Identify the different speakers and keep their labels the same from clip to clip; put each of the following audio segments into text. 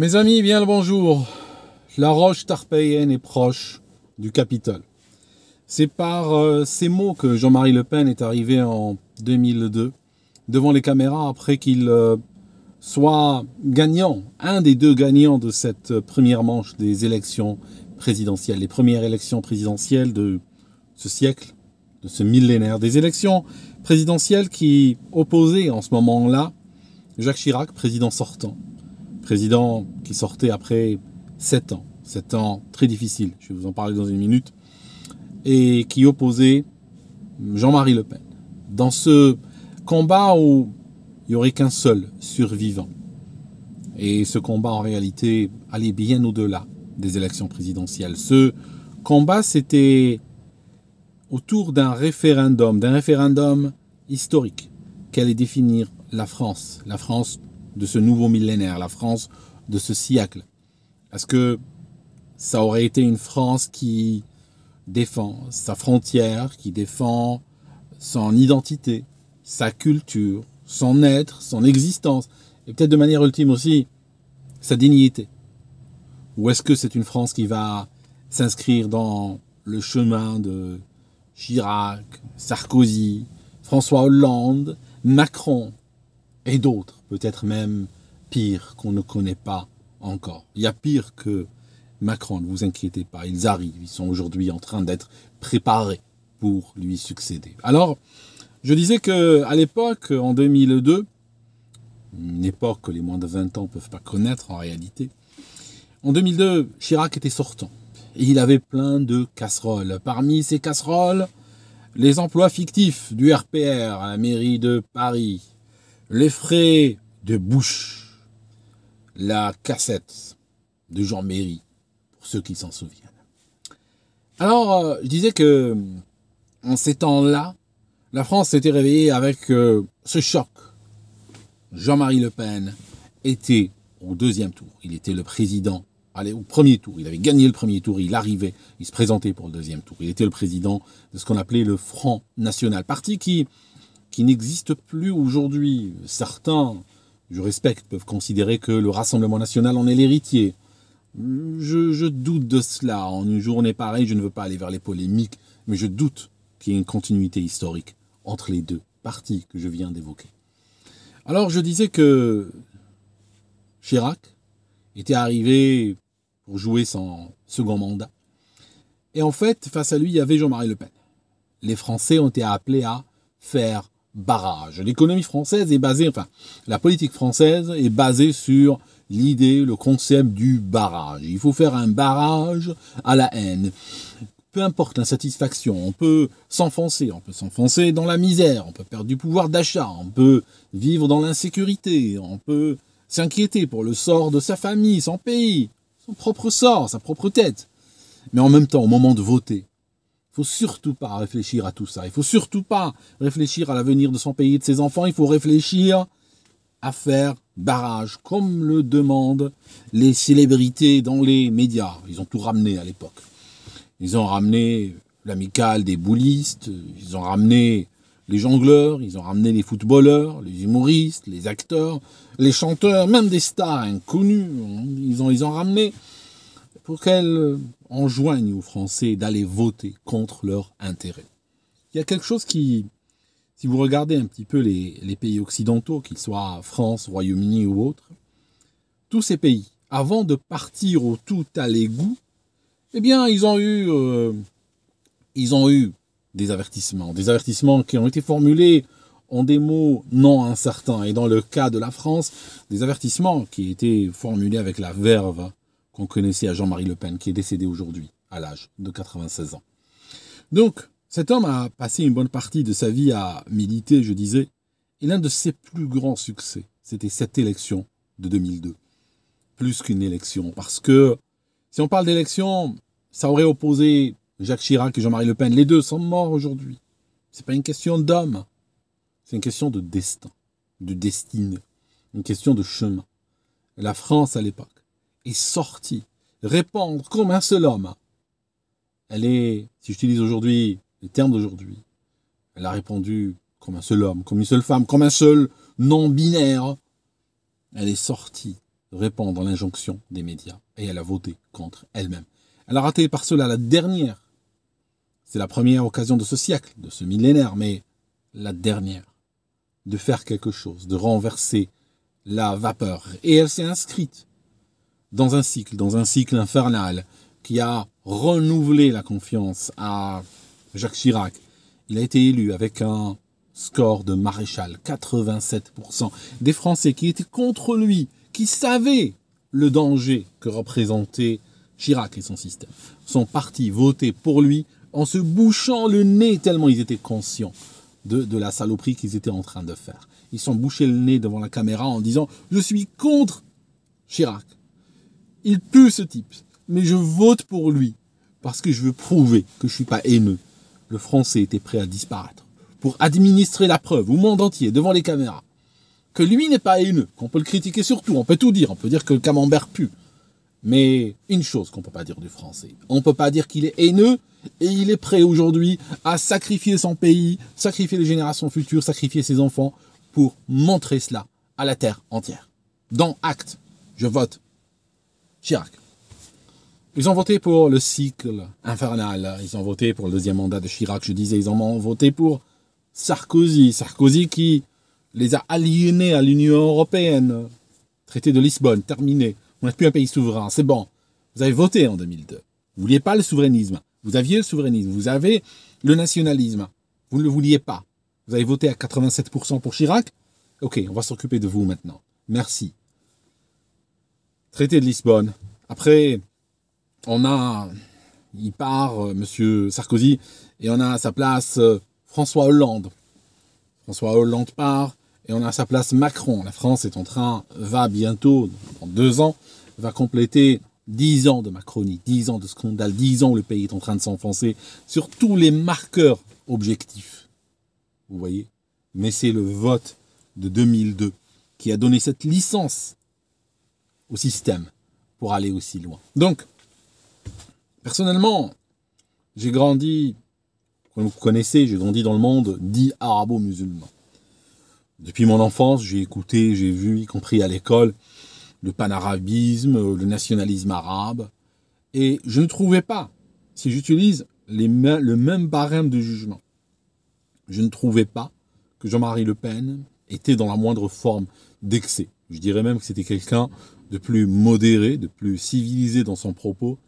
Speaker 1: Mes amis, bien le bonjour. La roche tarpéienne est proche du Capitole. C'est par ces mots que Jean-Marie Le Pen est arrivé en 2002 devant les caméras après qu'il soit gagnant, un des deux gagnants de cette première manche des élections présidentielles, les premières élections présidentielles de ce siècle, de ce millénaire, des élections présidentielles qui opposaient en ce moment-là Jacques Chirac, président sortant, président qui sortait après 7 ans très difficiles, je vais vous en parler dans une minute, et qui opposait Jean-Marie Le Pen. Dans ce combat où il n'y aurait qu'un seul survivant. Et ce combat, en réalité, allait bien au-delà des élections présidentielles. Ce combat, c'était autour d'un référendum historique, qui allait définir la France de ce nouveau millénaire, la France de ce siècle. Est-ce que ça aurait été une France qui défend sa frontière, qui défend son identité, sa culture, son être, son existence, et peut-être de manière ultime aussi, sa dignité? Ou est-ce que c'est une France qui va s'inscrire dans le chemin de Chirac, Sarkozy, François Hollande, Macron et d'autres, peut-être même pire, qu'on ne connaît pas encore. Il y a pire que Macron, ne vous inquiétez pas, ils arrivent, ils sont aujourd'hui en train d'être préparés pour lui succéder. Alors, je disais qu'à l'époque, en 2002, une époque que les moins de 20 ans ne peuvent pas connaître en réalité, en 2002, Chirac était sortant. Et il avait plein de casseroles. Parmi ces casseroles, les emplois fictifs du RPR à la mairie de Paris, les frais de bouche, la cassette de Jean Méry, pour ceux qui s'en souviennent. Alors, je disais que en ces temps-là, la France s'était réveillée avec ce choc. Jean-Marie Le Pen était au deuxième tour. Il était le président. Allez, au premier tour. Il avait gagné le premier tour. Il arrivait. Il se présentait pour le deuxième tour. Il était le président de ce qu'on appelait le Front National. Parti qui n'existe plus aujourd'hui. Certains, je respecte, peuvent considérer que le Rassemblement National en est l'héritier. Je doute de cela. En une journée pareille, je ne veux pas aller vers les polémiques, mais je doute qu'il y ait une continuité historique entre les deux partis que je viens d'évoquer. Alors, je disais que Chirac était arrivé pour jouer son second mandat. Et en fait, face à lui, il y avait Jean-Marie Le Pen. Les Français ont été appelés à faire barrage. L'économie française est basée, la politique française est basée sur l'idée, le concept du barrage. Il faut faire un barrage à la haine. Peu importe l'insatisfaction, on peut s'enfoncer dans la misère, on peut perdre du pouvoir d'achat, on peut vivre dans l'insécurité, on peut s'inquiéter pour le sort de sa famille, son pays, son propre sort, sa propre tête. Mais en même temps, au moment de voter, il ne faut surtout pas réfléchir à tout ça. Il ne faut surtout pas réfléchir à l'avenir de son pays et de ses enfants. Il faut réfléchir à faire barrage, comme le demandent les célébrités dans les médias. Ils ont tout ramené à l'époque. Ils ont ramené l'amicale des boulistes, ils ont ramené les jongleurs, ils ont ramené les footballeurs, les humoristes, les acteurs, les chanteurs, même des stars inconnues. Ils ont ramené pour qu'elles enjoignent aux Français d'aller voter contre leur intérêt. Il y a quelque chose qui, si vous regardez un petit peu les pays occidentaux, qu'ils soient France, Royaume-Uni ou autres, tous ces pays, avant de partir au tout à l'égout, eh bien, ils ont eu des avertissements qui ont été formulés en des mots non incertains. Et dans le cas de la France, des avertissements qui étaient formulés avec la verve qu'on connaissait à Jean-Marie Le Pen, qui est décédé aujourd'hui, à l'âge de 96 ans. Donc, cet homme a passé une bonne partie de sa vie à militer, je disais, et l'un de ses plus grands succès, c'était cette élection de 2002. Plus qu'une élection, parce que si on parle d'élection, ça aurait opposé Jacques Chirac et Jean-Marie Le Pen. Les deux sont morts aujourd'hui. C'est pas une question d'homme. C'est une question de destin, de destinée, une question de chemin. Et la France, à l'époque, est sortie répondre comme un seul homme. Elle est, si j'utilise aujourd'hui les termes d'aujourd'hui, elle a répondu comme un seul homme, comme une seule femme, comme un seul non-binaire. Elle est sortie répondre à l'injonction des médias et elle a voté contre elle-même. Elle a raté par cela la dernière. C'est la première occasion de ce siècle, de ce millénaire, mais la dernière, de faire quelque chose, de renverser la vapeur. Et elle s'est inscrite dans un cycle infernal qui a renouvelé la confiance à Jacques Chirac. Il a été élu avec un score de maréchal, 87%. Des Français qui étaient contre lui, qui savaient le danger que représentait Chirac et son système, sont partis voter pour lui en se bouchant le nez tellement ils étaient conscients de la saloperie qu'ils étaient en train de faire. Ils sont bouchés le nez devant la caméra en disant « Je suis contre Chirac. Il pue ce type, mais je vote pour lui parce que je veux prouver que je ne suis pas haineux. » Le Français était prêt à disparaître pour administrer la preuve au monde entier devant les caméras que lui n'est pas haineux, qu'on peut le critiquer sur tout, on peut tout dire, on peut dire que le camembert pue. Mais une chose qu'on ne peut pas dire du Français, on ne peut pas dire qu'il est haineux et il est prêt aujourd'hui à sacrifier son pays, sacrifier les générations futures, sacrifier ses enfants pour montrer cela à la terre entière. Dans acte, je vote Chirac. Ils ont voté pour le cycle infernal, ils ont voté pour le deuxième mandat de Chirac, je disais, ils ont voté pour Sarkozy. Sarkozy qui les a aliénés à l'Union européenne. Traité de Lisbonne, terminé. On n'est plus un pays souverain, c'est bon. Vous avez voté en 2002. Vous ne vouliez pas le souverainisme. Vous aviez le souverainisme. Vous avez le nationalisme. Vous ne le vouliez pas. Vous avez voté à 87% pour Chirac. Ok, on va s'occuper de vous maintenant. Merci. Traité de Lisbonne. Après, il part, Monsieur Sarkozy, et on a à sa place François Hollande. François Hollande part, et on a à sa place Macron. La France va bientôt, dans 2 ans, va compléter 10 ans de Macronie, 10 ans de scandale, 10 ans où le pays est en train de s'enfoncer sur tous les marqueurs objectifs. Vous voyez? Mais c'est le vote de 2002 qui a donné cette licence au système pour aller aussi loin. Donc, personnellement, j'ai grandi, comme vous connaissez, j'ai grandi dans le monde dit arabo-musulman. Depuis mon enfance, j'ai écouté, j'ai vu, y compris à l'école, le panarabisme, le nationalisme arabe. Et je ne trouvais pas, si j'utilise le même barème de jugement, je ne trouvais pas que Jean-Marie Le Pen était dans la moindre forme d'excès. Je dirais même que c'était quelqu'un de plus modéré, de plus civilisé dans son propos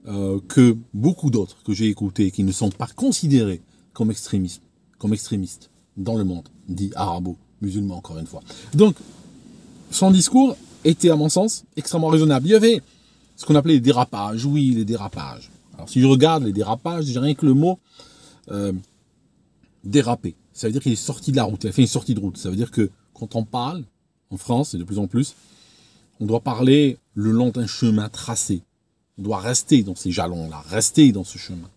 Speaker 1: que beaucoup d'autres que j'ai écoutés qui ne sont pas considérés comme extrémistes dans le monde, dit arabo-musulman encore une fois. Donc, son discours était, à mon sens, extrêmement raisonnable. Il y avait ce qu'on appelait les dérapages. Oui, les dérapages. Alors, si je regarde les dérapages, j'ai rien que le mot déraper. Ça veut dire qu'il est sorti de la route. Il a fait une sortie de route. Ça veut dire que quand on parle, en France, et de plus en plus, on doit parler le long d'un chemin tracé. On doit rester dans ces jalons-là, rester dans ce chemin.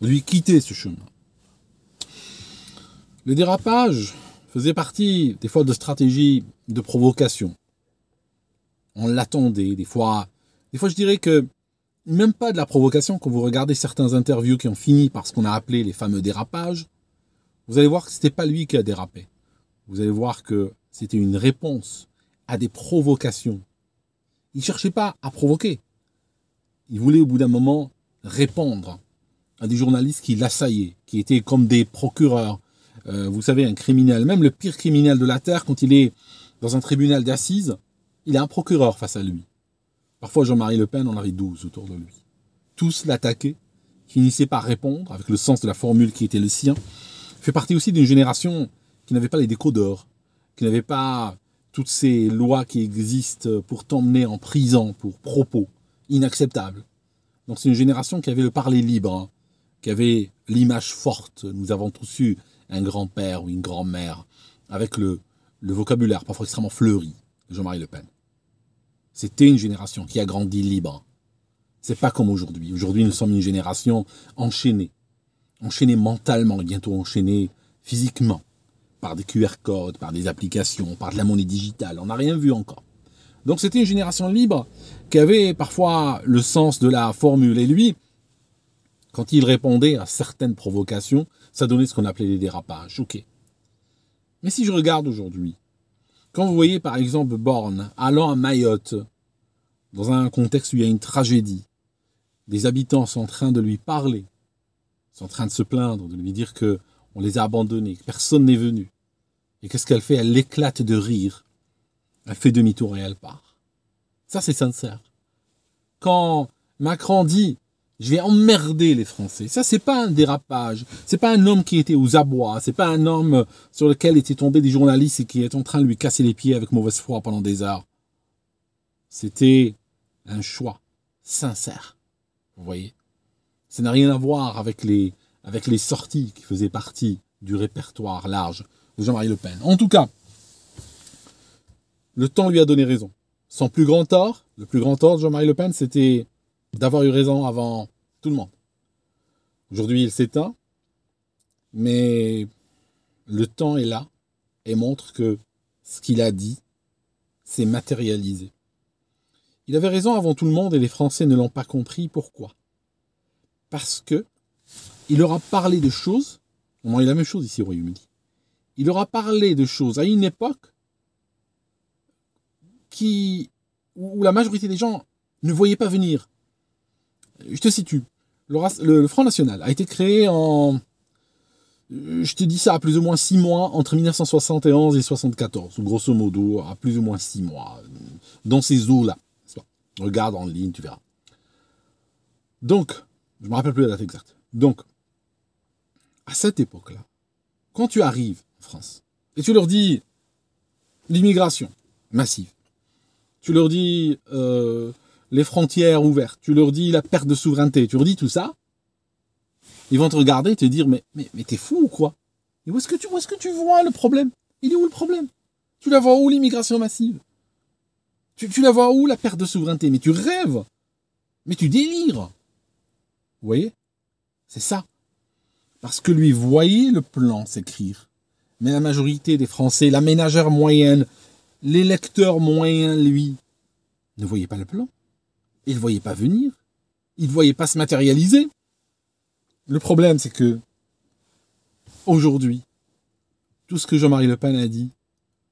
Speaker 1: Lui quitter ce chemin. Le dérapage faisait partie, des fois, de stratégies de provocation. On l'attendait, des fois, je dirais que, même pas de la provocation, quand vous regardez certains interviews qui ont fini par ce qu'on a appelé les fameux dérapages, vous allez voir que ce n'était pas lui qui a dérapé. Vous allez voir que c'était une réponse à des provocations. Il ne cherchait pas à provoquer. Il voulait au bout d'un moment répondre à des journalistes qui l'assaillaient, qui étaient comme des procureurs. Vous savez, un criminel, même le pire criminel de la Terre, quand il est dans un tribunal d'assises, il a un procureur face à lui. Parfois, Jean-Marie Le Pen en avait 12 autour de lui. Tous l'attaquaient, finissaient par répondre avec le sens de la formule qui était le sien. Il fait partie aussi d'une génération qui n'avait pas les décodeurs, qui n'avait pas toutes ces lois qui existent pour t'emmener en prison pour propos inacceptables. Donc c'est une génération qui avait le parler libre, hein, qui avait l'image forte. Nous avons tous eu un grand-père ou une grand-mère avec le vocabulaire parfois extrêmement fleuri, Jean-Marie Le Pen. C'était une génération qui a grandi libre. C'est pas comme aujourd'hui. Aujourd'hui, nous sommes une génération enchaînée. Enchaînée mentalement et bientôt enchaînée physiquement. Par des QR codes, par des applications, par de la monnaie digitale. On n'a rien vu encore. Donc c'était une génération libre qui avait parfois le sens de la formule. Et lui, quand il répondait à certaines provocations, ça donnait ce qu'on appelait les dérapages. Ok. Mais si je regarde aujourd'hui, quand vous voyez par exemple Borne allant à Mayotte dans un contexte où il y a une tragédie. Des habitants sont en train de lui parler, sont en train de se plaindre, de lui dire que on les a abandonnés, que personne n'est venu. Et qu'est-ce qu'elle fait? Elle éclate de rire. Elle fait demi-tour et elle part. Ça, c'est sincère. Quand Macron dit « je vais emmerder les Français », ça, c'est pas un dérapage. C'est pas un homme qui était aux abois. C'est pas un homme sur lequel étaient tombés des journalistes et qui est en train de lui casser les pieds avec mauvaise foi pendant des heures. C'était un choix sincère. Vous voyez? Ça n'a rien à voir avec les sorties qui faisaient partie du répertoire large de Jean-Marie Le Pen. En tout cas, le temps lui a donné raison. Son plus grand tort, le plus grand tort de Jean-Marie Le Pen, c'était d'avoir eu raison avant tout le monde. Aujourd'hui, il s'éteint, mais le temps est là et montre que ce qu'il a dit s'est matérialisé. Il avait raison avant tout le monde et les Français ne l'ont pas compris. Pourquoi? Parce que il leur a parlé de choses, on a eu la même chose ici au Royaume-Uni, il leur a parlé de choses à une époque où la majorité des gens ne voyaient pas venir. Je te situe. Le Front National a été créé en... Je te dis ça à plus ou moins 6 mois entre 1971 et 1974, grosso modo, à plus ou moins 6 mois, dans ces eaux-là. Regarde en ligne, tu verras. Donc, je ne me rappelle plus la date exacte. Donc, à cette époque-là, quand tu arrives en France, et tu leur dis l'immigration massive, tu leur dis les frontières ouvertes, tu leur dis la perte de souveraineté, tu leur dis tout ça, ils vont te regarder et te dire mais t'es fou ou quoi? Et où est-ce que tu vois le problème? Il est où le problème? Tu la vois où l'immigration massive? Tu la vois où la perte de souveraineté? Mais tu rêves, mais tu délires. Vous voyez? C'est ça. Parce que lui voyait le plan s'écrire. Mais la majorité des Français, la ménagère moyenne, l'électeur moyen, lui, ne voyait pas le plan. Il ne voyait pas venir. Il ne voyait pas se matérialiser. Le problème, c'est que aujourd'hui, tout ce que Jean-Marie Le Pen a dit,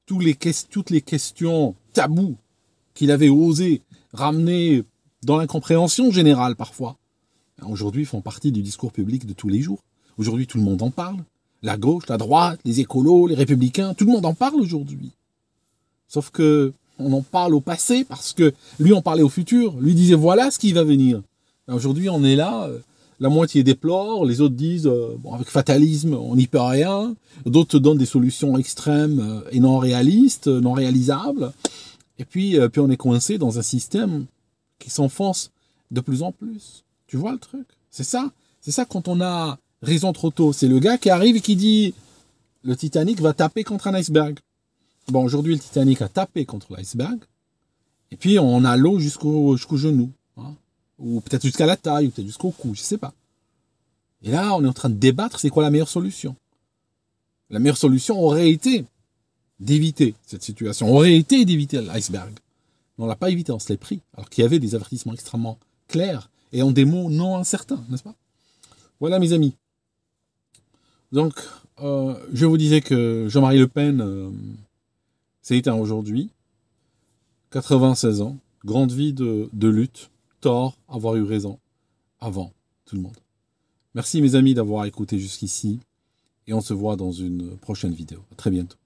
Speaker 1: toutes les questions taboues qu'il avait osé ramener dans l'incompréhension générale parfois, aujourd'hui font partie du discours public de tous les jours. Aujourd'hui, tout le monde en parle. La gauche, la droite, les écolos, les républicains, tout le monde en parle aujourd'hui. Sauf que on en parle au passé parce que lui, on parlait au futur. Lui disait voilà ce qui va venir. Aujourd'hui, on est là, la moitié déplore, les autres disent bon, avec fatalisme, on n'y peut rien. D'autres donnent des solutions extrêmes et non réalistes, non réalisables. Et puis on est coincé dans un système qui s'enfonce de plus en plus. Tu vois le truc? C'est ça. C'est ça quand on a raison trop tôt. C'est le gars qui arrive et qui dit le Titanic va taper contre un iceberg. Bon, aujourd'hui, le Titanic a tapé contre l'iceberg. Et puis, on a l'eau jusqu'au genou. Hein, ou peut-être jusqu'à la taille, ou peut-être jusqu'au cou, je ne sais pas. Et là, on est en train de débattre, c'est quoi la meilleure solution? La meilleure solution aurait été d'éviter cette situation, aurait été d'éviter l'iceberg. Mais on ne l'a pas évité, on se l'est pris. Alors qu'il y avait des avertissements extrêmement clairs et en des mots non incertains, n'est-ce pas? Voilà, mes amis. Donc, je vous disais que Jean-Marie Le Pen s'est éteint aujourd'hui, 96 ans, grande vie de lutte, tort, avoir eu raison, avant tout le monde. Merci mes amis d'avoir écouté jusqu'ici, et on se voit dans une prochaine vidéo. À très bientôt.